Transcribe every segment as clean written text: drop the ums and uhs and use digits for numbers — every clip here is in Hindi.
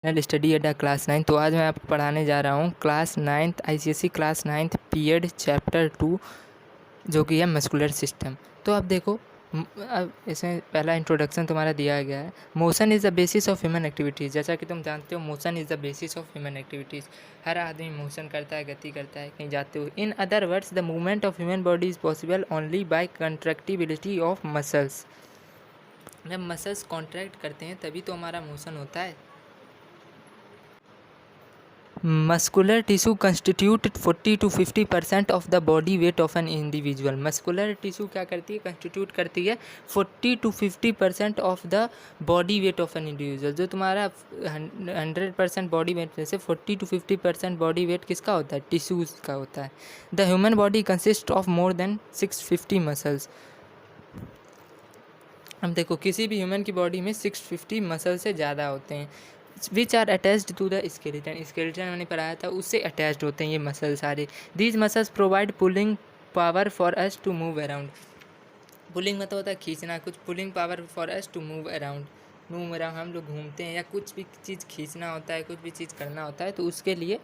स्टडी अड्डा क्लास 9। तो आज मैं आपको पढ़ाने जा रहा हूँ class 9th ICSE class 9th period chapter 2 जो कि है मस्कुलर सिस्टम। तो अब देखो अब इसमें पहला इंट्रोडक्शन तुम्हारा दिया गया है। Motion is the basis of human activities. जैसा कि तुम जानते हो motion is the basis of human activities. हर आदमी मोशन करता है, गति करता है कहीं जाते हुए। In other words the movement of human body is possible only by contractibility of muscles. जब मसल्स कॉन्ट्रैक्ट करते हैं तभी तो हमारा मोशन होता है। Muscular tissue constitute 40 to 50% of the body weight of an individual. Muscular tissue क्या करती है? कंस्टिट्यूट करती है 40 to 50% of the body weight of an individual. जो तुम्हारा 100% बॉडी वेट में से 40 to 50% बॉडी वेट किसका होता है? टिश्यूज़ का होता है। The human body consist of more than 650 muscles. अब देखो किसी भी ह्यूमन की बॉडी में 650 मसल से ज़्यादा होते हैं which are attached to the skeleton. Skeleton मैंने पढ़ाया था, उससे अटैच्ड होते हैं ये मसल सारे। These muscles provide pulling power for us to move around. Pulling मतलब होता है खींचना, कुछ pulling power for us to move around. हम लोग घूमते हैं या कुछ भी चीज़ खींचना होता है, कुछ भी चीज़ करना होता है तो उसके लिए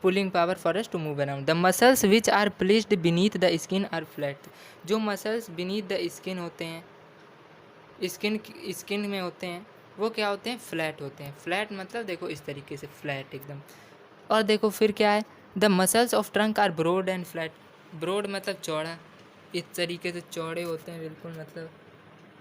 pulling power for us to move around. The muscles which are placed beneath the skin are flat. जो मसल्स बीनीथ द स्किन होते हैं, स्किन में होते हैं, वो क्या होते हैं? फ्लैट होते हैं। फ्लैट मतलब देखो इस तरीके से फ्लैट एकदम। और देखो फिर क्या है? The muscles of trunk are broad and flat. Broad मतलब चौड़ा, इस तरीके से चौड़े होते हैं बिल्कुल, मतलब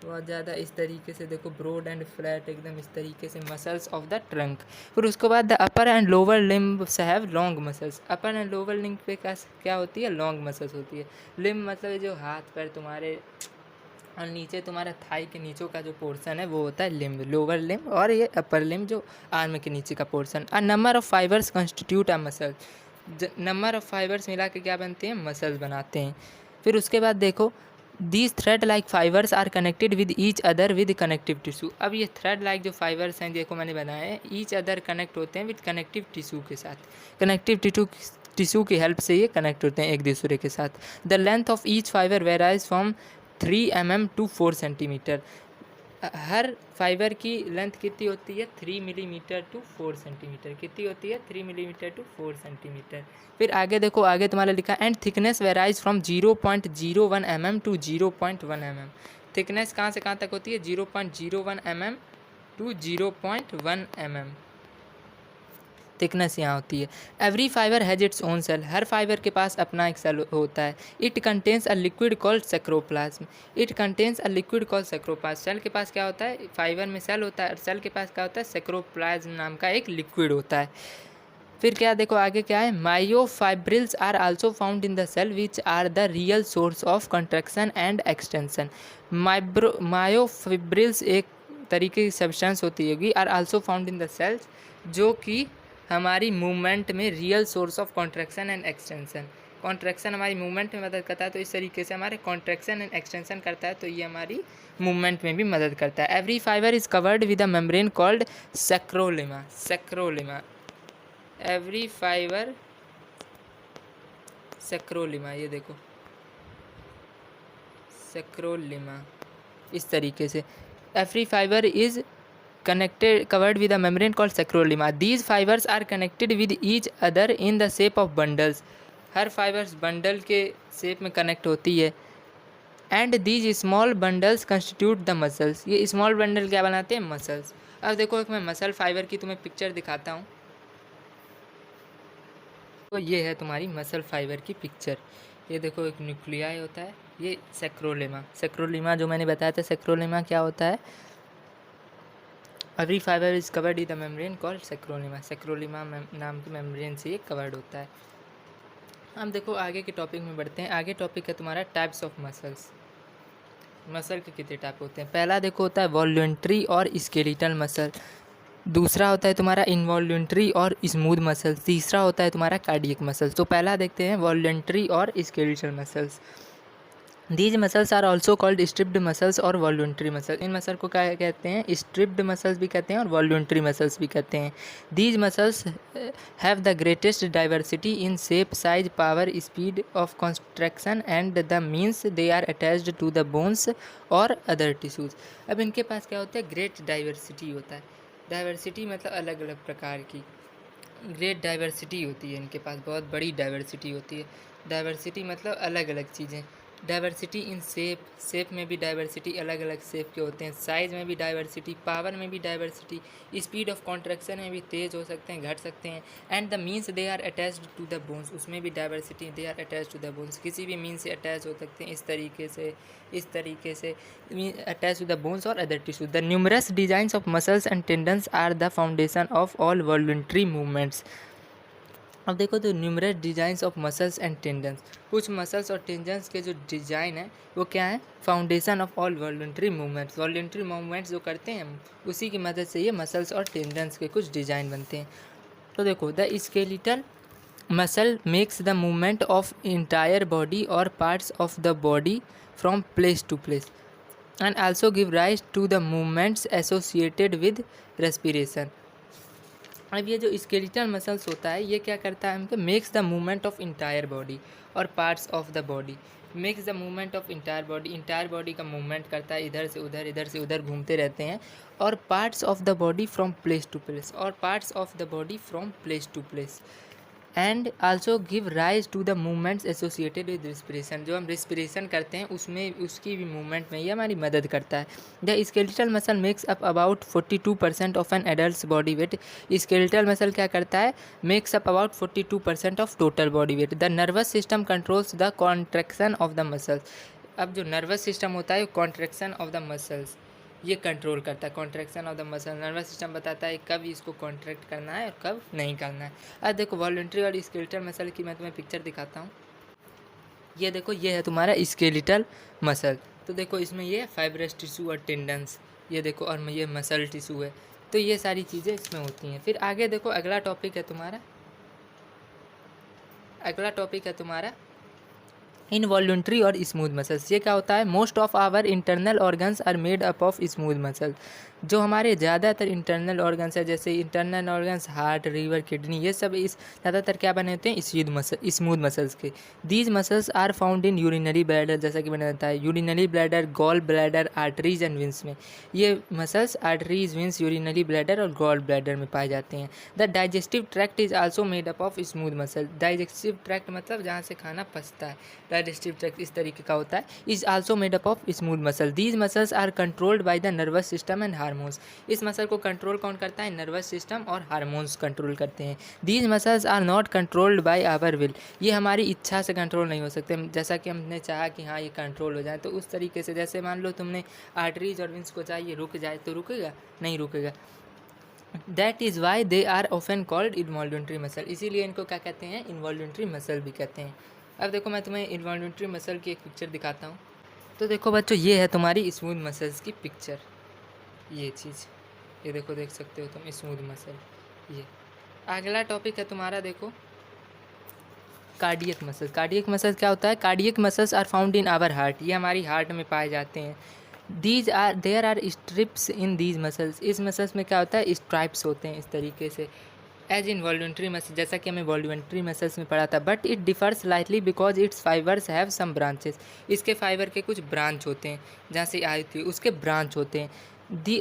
बहुत ज़्यादा इस तरीके से। देखो ब्रॉड एंड फ्लैट एकदम इस तरीके से मसल्स ऑफ द ट्रंक। फिर उसके बाद the upper and lower limb have long muscles. Upper and lower limb पे क्या होती है? लॉन्ग मसल्स होती है। लिम्ब मतलब ये जो हाथ पैर तुम्हारे और नीचे तुम्हारा थाई के नीचे का जो पोर्शन है वो होता है लिम्ब, लोअर लिम्ब, और ये अपर लिम्ब जो आर्म के नीचे का portion. A number of fibres constitute a muscle. Number of fibres मिला के क्या बनते हैं? मसल्स बनाते हैं। फिर उसके बाद देखो these thread like fibres are connected with each other with connective tissue. अब ये थ्रेड लाइक जो फाइबर्स हैं देखो मैंने बनाए हैं, ईच अदर कनेक्ट होते हैं विद कनेक्टिव टिश्यू के साथ। कनेक्टिव टिश्यू की हेल्प से ये कनेक्ट होते हैं एक दूसरे के साथ। The length of each fibre varies from 3 mm to 4 centimetre. Her fibre की लेंथ कितनी होती है? 3 मिलीमीटर टू 4 सेंटीमीटर। कितनी होती है? 3 मिलीमीटर टू 4 सेंटीमीटर। फिर आगे देखो, आगे तुम्हारा लिखा and thickness varies from 0.01 mm to 0.1 mm। Thickness कहाँ से कहाँ तक होती है? 0.01 mm टू 0.1 mm थिकनेस यहाँ होती है। Every fibre has its own cell. हर फाइबर के पास अपना एक सेल होता है। It contains a liquid called sarcoplasm. It contains a liquid called sarcoplasm. Cell के पास क्या होता है? फाइबर में सेल होता है और सेल के पास क्या होता है? सेक्रोप्लाज्म नाम का एक लिक्विड होता है। फिर क्या देखो आगे क्या है? Myofibrils are also found in the cell which are the real source of contraction and extension. Myofibrils एक तरीके की सब्सटेंस होती होगी, are also found in the cells, जो कि हमारी मूवमेंट में real source of contraction and extension. Contraction हमारी मूवमेंट में मदद करता है, तो इस तरीके से हमारे कॉन्ट्रैक्शन एंड एक्सटेंशन करता है, तो ये हमारी मूवमेंट में भी मदद करता है। Every fibre is covered with a membrane called sarcolemma. Sarcolemma, every fibre sarcolemma, ये देखो सेक्रोलिमा इस तरीके से। Every fibre is connected covered with a membrane called sacroilioma. These fibers are connected with each other in the shape of bundles. Her fibres bundle के शेप में कनेक्ट होती है। And these small bundles constitute the muscles. ये स्मॉल बंडल क्या बनाते हैं? मसल्स। अब देखो एक मैं मसल फाइबर की तुम्हें पिक्चर दिखाता हूँ। तो ये है तुम्हारी मसल फाइबर की पिक्चर। ये देखो एक न्यूक्लियाई होता है, ये सेक्रोलिमा। सेक्रोलिमा जो मैंने बताया था, सेक्रोलिमा क्या होता है? Every fibre is covered with the membrane called sarcolemma. Sarcolemma नाम की मेम्ब्रेन से ये कवर्ड होता है। हम देखो आगे के टॉपिक में बढ़ते हैं। आगे टॉपिक है तुम्हारा टाइप्स ऑफ मसल्स। मसल के कितने टाइप होते हैं? पहला देखो होता है वॉल्यूंट्री और स्केलेटल मसल। दूसरा होता है तुम्हारा इनवॉल्यूंट्री और स्मूथ मसल। तीसरा होता है तुम्हारा कार्डियक मसल्स। तो पहला देखते हैं वॉल्यूंट्री और skeletal muscles. These muscles are also called striped muscles और वॉल्यूंट्री मसल। इन मसल को क्या कहते हैं? स्ट्रिप्ड मसल्स भी कहते हैं और वॉल्यूंट्री मसल्स भी कहते हैं। These muscles have the greatest diversity in shape, size, power, speed of contraction and the means they are attached to the bones और अदर टिश्यूज। अब इनके पास क्या होता है? ग्रेट डाइवर्सिटी होता है। डाइवर्सिटी मतलब अलग अलग प्रकार की, ग्रेट डाइवर्सिटी होती है इनके पास, बहुत बड़ी डाइवर्सिटी होती है। डाइवर्सिटी मतलब अलग अलग चीज़ें। डाइवर्सिटी इन शेप, शेप में भी डाइवर्सिटी, अलग अलग शेप के होते हैं। साइज़ में भी डाइवर्सिटी, पावर में भी डाइवर्सिटी, स्पीड ऑफ कॉन्ट्रैक्शन में भी तेज़ हो सकते हैं, घट सकते हैं। And the means they are attached to the bones, उसमें भी diversity, they are attach to the bones, किसी भी मीन से अटैच हो सकते हैं इस तरीके से, इस तरीके से अटैच टू द बोन्स और other tissues. The numerous designs of muscles and tendons are the foundation of all voluntary movements. अब देखो तो numerous designs of muscles and tendons, कुछ मसल्स और टेंडन्स के जो डिज़ाइन है वो क्या है, foundation of all voluntary movements, voluntary movements जो करते हैं हम उसी की मदद से ये मसल्स और टेंडन्स के कुछ डिज़ाइन बनते हैं। तो देखो the skeletal muscle makes the movement of entire body और parts of the body from place to place and also give rise to the movements associated with respiration. अब ये जो स्केलेटल मसल्स होता है ये क्या करता है, हमको makes the movement of entire body और parts of the body, makes the movement of entire body का मूवमेंट करता है, इधर से उधर, इधर से उधर घूमते रहते हैं। और parts of the body from place to place, और parts of the body from place to place and also give rise to the movements associated with respiration, जो हम रिस्पिरेशन करते हैं उसमें उसकी भी मूवमेंट में ये हमारी मदद करता है। The skeletal muscle makes up about 42% of an adult body weight, skeletal muscle क्या करता है, makes up about 42% of total body weight. The nervous system controls the contraction of the muscles, अब जो नर्वस सिस्टम होता है कॉन्ट्रैक्शन ऑफ द मसल्स ये कंट्रोल करता है, contraction of the muscle, nervous system बताता है कब इसको कॉन्ट्रैक्ट करना है और कब नहीं करना है। अब देखो वॉलंटरी और स्केलेटल मसल की मैं तुम्हें पिक्चर दिखाता हूँ। ये देखो ये है तुम्हारा स्केलेटल मसल, तो देखो इसमें ये फाइब्रस टिश्यू और टेंडन्स, ये देखो और ये मसल टिश्यू है, तो ये सारी चीज़ें इसमें होती हैं। फिर आगे देखो अगला टॉपिक है तुम्हारा, अगला टॉपिक है तुम्हारा इनवॉल्यूंट्री और स्मूथ मसल्स। ये क्या होता है, most of our internal organs are made up of smooth muscle, जो हमारे ज़्यादातर इंटरनल ऑर्गन्स है जैसे internal organs heart, liver, kidney, ये सब इस ज़्यादातर क्या बने होते हैं, स्मूथ मसल्स के। These muscles are found in urinary bladder, जैसा कि मैंने बताया urinary bladder, gall bladder, arteries and veins में ये muscles arteries, veins, urinary bladder और गॉल ब्लैडर में पाए जाते हैं। The digestive tract is also made up of smooth muscle, digestive tract मतलब जहाँ से खाना पचता है, डाइजेस्टिव ट्रैक्ट इस तरीके का होता है, is also made up of smooth muscle. These muscles are controlled by the nervous system and hormones, इस मसल को कंट्रोल कौन करता है, नर्वस सिस्टम और हार्मोन्स कंट्रोल करते हैं। These muscles are not controlled by our will, ये हमारी इच्छा से कंट्रोल नहीं हो सकते, जैसा कि हमने चाहा कि हाँ ये कंट्रोल हो जाए तो उस तरीके से, जैसे मान लो तुमने आर्टरीज और विंस को चाहिए रुक जाए तो रुकेगा नहीं, रुकेगा। That is why they are often called involuntary muscle, इसीलिए इनको क्या कहते हैं, इनवॉल्यूंट्री मसल भी कहते हैं। अब देखो मैं तुम्हें इनवॉल्यूंट्री मसल की एक पिक्चर दिखाता हूँ। तो देखो बच्चों ये है तुम्हारी स्मूथ मसल्स की पिक्चर, ये चीज़ ये देखो, देख सकते हो तुम स्मूथ मसल। ये अगला टॉपिक है तुम्हारा देखो कार्डियक मसल। कार्डियक मसल क्या होता है, cardiac muscles are found in our heart, ये हमारी हार्ट में पाए जाते हैं। There are strips in these muscles, इस मसल्स में क्या होता है, स्ट्राइप्स होते हैं इस तरीके से, एज इन वॉल्यूंट्री मसल, जैसा कि हमें वॉल्यूंट्री मसल्स में पढ़ा था। But it differs slightly because its fibres have some branches, इसके फाइबर के कुछ ब्रांच होते हैं, जहाँ से आई थी उसके ब्रांच होते हैं।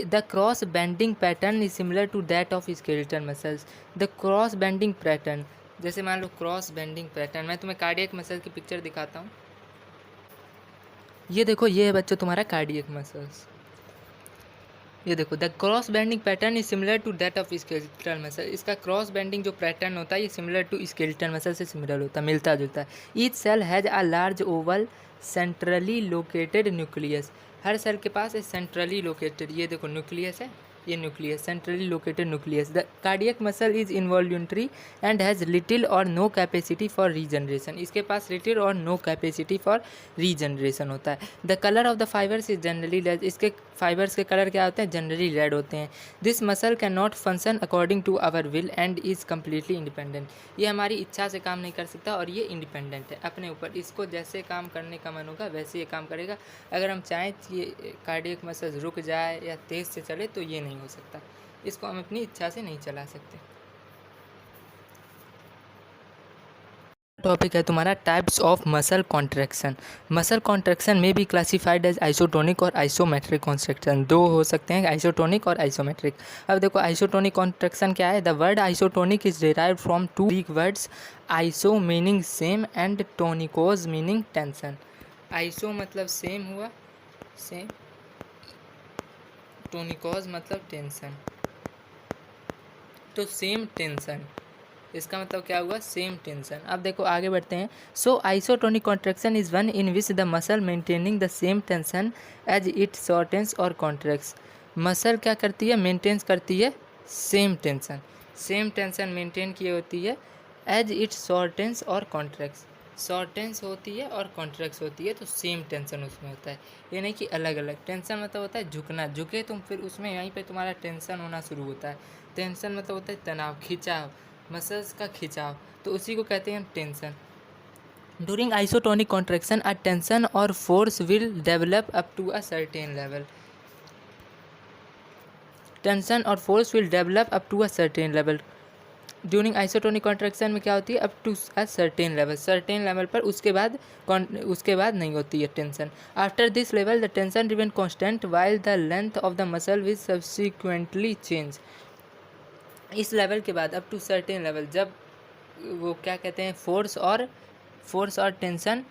The cross bending pattern is similar to that of skeletal muscles, the cross bending pattern, जैसे मान लो क्रॉस बेंडिंग पैटर्न, मैं तुम्हें कार्डियक मसल की पिक्चर दिखाता हूँ। ये देखो ये है बच्चों तुम्हारा कार्डियक मसल्स, ये देखो the cross bending pattern is similar to that of skeletal muscle, इसका क्रॉस बेंडिंग जो पैटर्न होता है ये सिमिलर टू स्केलेटल मसल से सिमिलर होता है, मिलता जुलता है। Each cell has a large oval centrally located nucleus, हर सेल के पास एक सेंट्रली लोकेटेड, ये देखो न्यूक्लियस है, ये nucleus, centrally located nucleus. The cardiac muscle is involuntary and has little और नो कैपेसिटी फॉर रीजनरेशन, इसके पास लिटिल और नो कैपेसिटी फॉर रीजनरेशन होता है। The colour of the fibres is generally red, इसके फाइबर्स के कलर क्या होते हैं, जनरली रेड होते हैं। This muscle can not function according to our will and is completely independent, ये हमारी इच्छा से काम नहीं कर सकता और ये इंडिपेंडेंट है अपने ऊपर, इसको जैसे काम करने का मन होगा वैसे ये काम करेगा। अगर हम चाहें कि ये कार्डियक मसल रुक जाए या तेज़ से चले तो ये नहीं हो सकता, इसको हम अपनी इच्छा से नहीं चला सकते। टॉपिक है तुम्हारा types of muscle contraction. Muscle contraction में भी क्लासिफाइड एज आइसोटोनिक और आइसोमेट्रिक कॉन्ट्रैक्शन। दो हो सकते हैं, आइसोटोनिक और आइसोमेट्रिक। अब देखो आइसोटोनिक कॉन्ट्रैक्शन क्या है। The word isotonic is derived from two Greek words, iso meaning same and tonikos meaning tension. Iso मतलब सेम हुआ, सेम, टोनिकोज मतलब टेंशन, तो सेम टेंशन, इसका मतलब क्या हुआ, सेम टेंशन। अब देखो आगे बढ़ते हैं। So isotonic contraction is one in which the muscle maintaining the same tension as it shortens और कॉन्ट्रैक्ट्स। मसल क्या करती है, मेंटेन्स करती है same tension, same tension maintain किए होती है एज इट शॉर्टेंस और कॉन्ट्रैक्ट्स। शॉर्टेंस होती है और कॉन्ट्रैक्ट्स होती है, तो सेम टेंशन उसमें होता है। ये नहीं कि अलग अलग। टेंशन मतलब होता है झुकना, झुके तुम फिर उसमें यहीं पे तुम्हारा टेंशन होना शुरू होता है। टेंशन मतलब होता है तनाव, खिंचाव, मसल्स का खिंचाव, तो उसी को कहते हैं tension. During isotonic contraction a tension और force will develop up to a certain level. Tension और force will develop up to a certain level. During isotonic contraction में क्या होती है, up to a certain level, certain level पर, उसके बाद नहीं होती है tension. After this level the tension remain constant while the length of the muscle will subsequently change. इस लेवल के बाद अप टू सर्टेन लेवल, जब वो क्या कहते हैं, फोर्स और टेंशन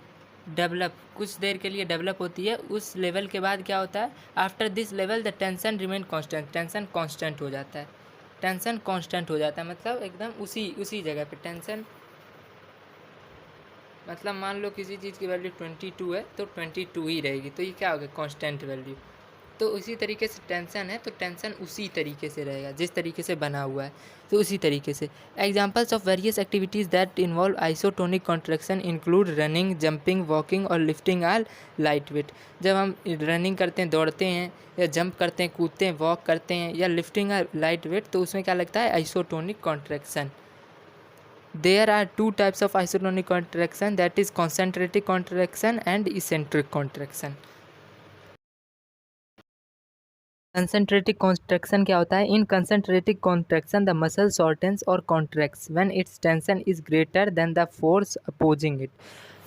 डेवलप, कुछ देर के लिए डेवलप होती है, उस लेवल के बाद क्या होता है, after this level the tension remain constant, tension constant हो जाता है। टेंशन कांस्टेंट हो जाता है मतलब एकदम उसी जगह पे टेंशन, मतलब मान लो किसी चीज़ की वैल्यू 22 है तो 22 ही रहेगी, तो ये क्या हो गया, कांस्टेंट वैल्यू। तो उसी तरीके से टेंशन है, तो टेंशन उसी तरीके से रहेगा जिस तरीके से बना हुआ है, तो उसी तरीके से। Examples of various activities that involve isotonic contraction include running, jumping, walking और लिफ्टिंग आर लाइट वेट। जब हम रनिंग करते हैं, दौड़ते हैं, या जंप करते हैं, कूदते हैं, वॉक करते हैं, या लिफ्टिंग आर लाइट वेट, तो उसमें क्या लगता है, isotonic contraction. There are two types of isotonic contraction, that is concentric contraction and eccentric contraction. Concentric contraction क्या होता है, in concentric contraction the muscle shortens और contracts when its tension is greater than the force opposing it.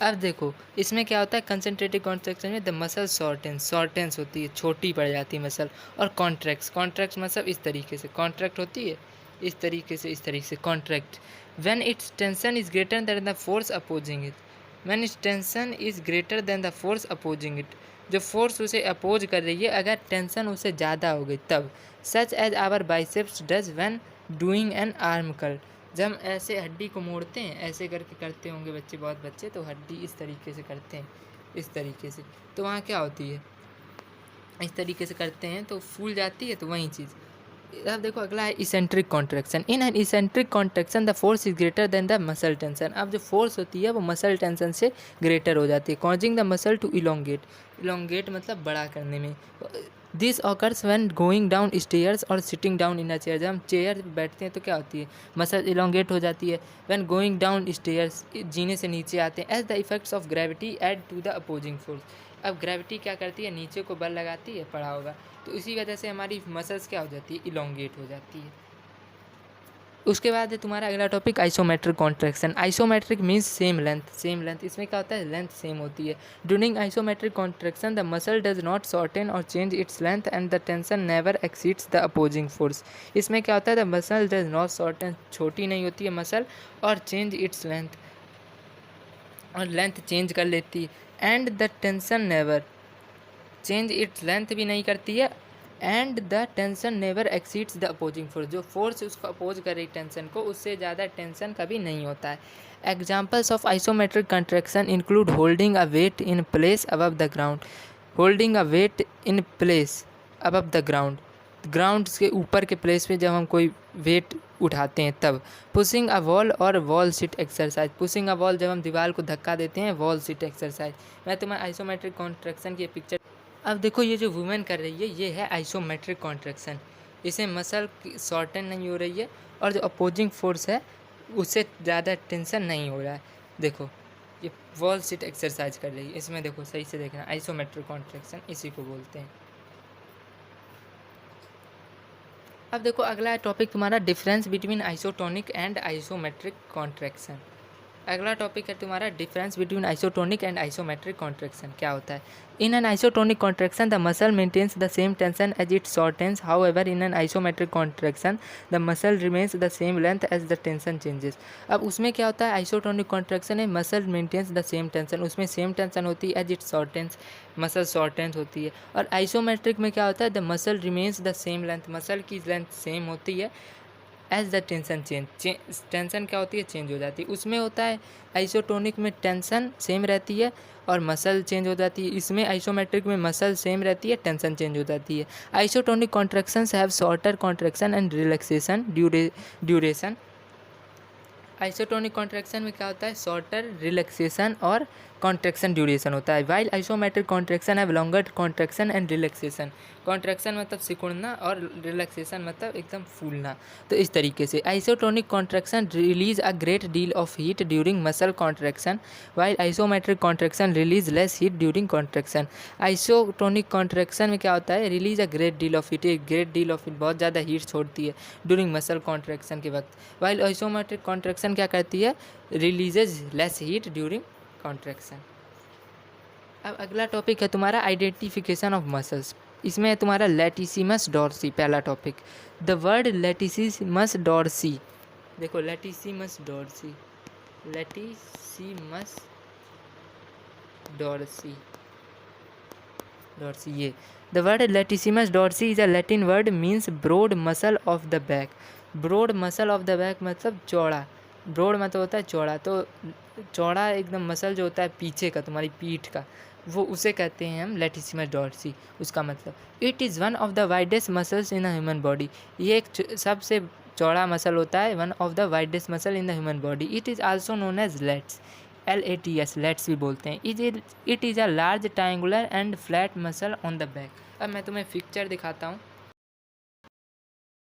अब देखो इसमें क्या होता है, कंसंट्रेटिक कॉन्ट्रैक्शन में द मसल शॉर्टेंस होती है, छोटी पड़ जाती है मसल, और कॉन्ट्रैक्ट्स मतलब इस तरीके से कॉन्ट्रैक्ट होती है, इस तरीके से contract. When its tension is greater than the force opposing it, when its tension is greater than the force opposing it, जो फोर्स उसे अपोज कर रही है अगर टेंशन उससे ज़्यादा हो गई तब। Such as our biceps does when doing an arm curl. जब हम ऐसे हड्डी को मोड़ते हैं, ऐसे करके करते होंगे बच्चे, बहुत बच्चे तो हड्डी इस तरीके से करते हैं, इस तरीके से, तो वहाँ क्या होती है, इस तरीके से करते हैं तो फूल जाती है, तो वही चीज़। अब देखो अगला है eccentric contraction. In an eccentric contraction the force is greater than the muscle tension. अब जो फोर्स होती है वो मसल टेंशन से ग्रेटर हो जाती है, causing the muscle to elongate, elongate मतलब बड़ा करने में। This occurs when going down stairs और sitting down in a chair. जब हम चेयर बैठते हैं तो क्या होती है, मसल इलोंगेट हो जाती है। व्हेन गोइंग डाउन स्टेयर्स, जीने से नीचे आते हैं, as the effects of gravity add to the opposing force. अब ग्रेविटी क्या करती है, नीचे को बल लगाती है, पड़ा होगा, तो इसी वजह से हमारी मसल्स क्या हो जाती है, इलोंगेट हो जाती है। उसके बाद है तुम्हारा अगला topic isometric contraction. Isometric means same length, इसमें क्या होता है, लेंथ सेम होती है। During isometric contraction the muscle does not shorten और change its length and the tension never exceeds the opposing force. इसमें क्या होता है, the muscle does not shorten, छोटी नहीं होती है मसल, और चेंज इट्स लेंथ, और लेंथ चेंज कर लेती है, and the tension never, change its length भी नहीं करती है, and the tension never exceeds the opposing force, जो फोर्स उसको अपोज कर रही टेंशन को, उससे ज़्यादा टेंशन कभी नहीं होता है। Examples of isometric contraction include holding a weight in place above the ground, holding a weight in place above the ground, ground के ऊपर के प्लेस पे जब हम कोई वेट उठाते हैं तब। पुशिंग अ वॉल और wall sit exercise, pushing a wall जब हम दीवार को धक्का देते हैं, वॉल सिट एक्सरसाइज। मैं तुम्हें आइसोमेट्रिक कॉन्ट्रैक्शन की पिक्चर, अब देखो ये जो वुमेन कर रही है ये है आइसोमेट्रिक कॉन्ट्रैक्शन, इसे मसल शॉर्टन नहीं हो रही है, और जो अपोजिंग फोर्स है उससे ज़्यादा टेंशन नहीं हो रहा है। देखो ये वॉल सिट एक्सरसाइज कर रही है, इसमें देखो सही से देखना, आइसोमेट्रिक कॉन्ट्रैक्शन इसी को बोलते हैं। अब देखो अगला टॉपिक तुम्हारा difference between isotonic and isometric contraction. अगला टॉपिक है तुम्हारा difference between isotonic and isometric contraction क्या होता है। In an isotonic contraction the muscle maintains the same tension as it shortens, however in an isometric contraction the muscle remains the same length as the tension changes. अब उसमें क्या होता है, आइसोटोनिक कॉन्ट्रैक्शन है muscle maintains the same tension, उसमें सेम टेंशन होती है एज इट शॉर्टेंस, मसल शॉर्टेंस होती है। और आइसोमेट्रिक में क्या होता है, the muscle remains the same length, muscle की लेंथ सेम होती है एज द टेंशन टेंशन क्या होती है, चेंज हो जाती है। उसमें होता है आइसोटोनिक में टेंशन सेम रहती है और मसल चेंज हो जाती है, इसमें आइसोमेट्रिक में मसल सेम रहती है, टेंशन चेंज हो जाती है। Isotonic contractions have shorter contraction and relaxation duration. Isotonic contraction में क्या होता है, शॉर्टर रिलैक्सेशन और कॉन्ट्रैक्शन ड्यूरेशन होता है। While isometric contraction have longer contraction and relaxation. Contraction मतलब सिकुड़ना और रिलैक्सेशन मतलब एकदम फूलना। तो इस तरीके से isotonic contraction release a great deal of heat during muscle contraction, while isometric contraction release less heat during contraction. Isotonic contraction में क्या होता है, release a great deal of heat, एक ग्रेट डील ऑफ हीट बहुत ज़्यादा हीट छोड़ती है ड्यूरिंग मसल कॉन्ट्रैक्शन के वक्त, वाइल आइसोमेट्रिक कॉन्ट्रैक्शन क्या करती है, releases less heat during contraction. अब अगला टॉपिक है तुम्हारा आइडेंटिफिकेशन ऑफ मसल्स। इसमें है तुम्हारा लैटिसिमस डॉर्सी पहला topic. The word latissimus dorsi, देखो latissimus dorsi, latissimus dorsi dorsi ये the word latissimus dorsi is a Latin word means broad muscle of the back. Broad muscle of the back मतलब चौड़ा, ब्रॉड मतलब होता है चौड़ा, तो चौड़ा एकदम मसल जो होता है पीछे का, तुम्हारी पीठ का, वो उसे कहते हैं हम लैटिसिमस डॉर्सी। उसका मतलब it is one of the widest muscles in the human body, ये एक सबसे चौड़ा मसल होता है, one of the widest muscle in the human body. It is also known as lats, LATS lats भी बोलते हैं। इट इज़ अ लार्ज ट्रायंगुलर एंड फ्लैट मसल ऑन द बैक। अब मैं तुम्हें पिक्चर दिखाता हूँ,